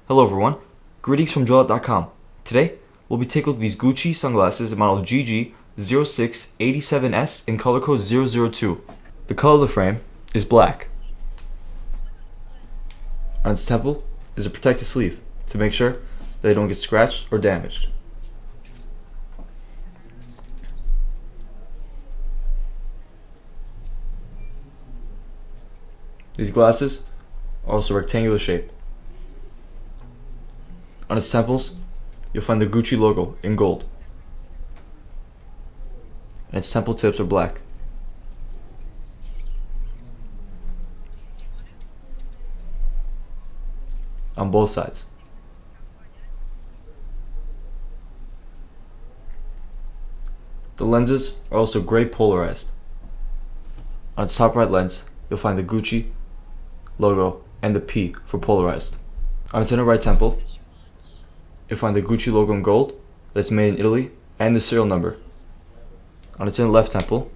Hello everyone, greetings from JoyLot.com. Today, we'll be taking a look at these Gucci sunglasses in model GG0687S in color code 002. The color of the frame is black. On its temple is a protective sleeve to make sure that they don't get scratched or damaged. These glasses are also rectangular shape. On its temples, you'll find the Gucci logo in gold. And its temple tips are black. On both sides. The lenses are also gray polarized. On its top right lens, you'll find the Gucci logo and the P for polarized. On its inner right temple, you'll find the Gucci logo in gold that's made in Italy and the serial number. On its inner left temple,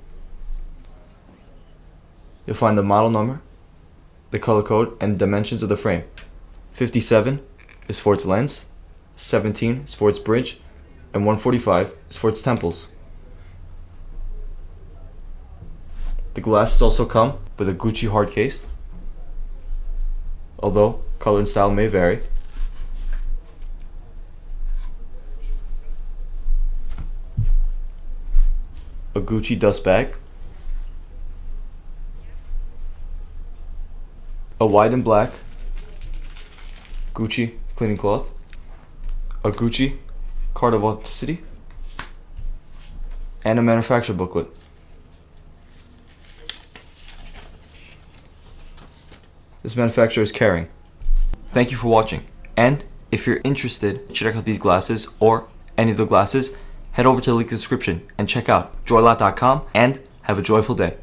you'll find the model number, the color code, and the dimensions of the frame. 57 is for its lens, 17 is for its bridge, and 145 is for its temples. The glasses also come with a Gucci hard case, although color and style may vary. A Gucci dust bag, a white and black Gucci cleaning cloth, a Gucci card of authenticity, and a manufacturer booklet. This manufacturer is Caring. Thank you for watching, and if you're interested to check out these glasses or any of the glasses, head over to the link in the description and check out JoyLot.com and have a joyful day.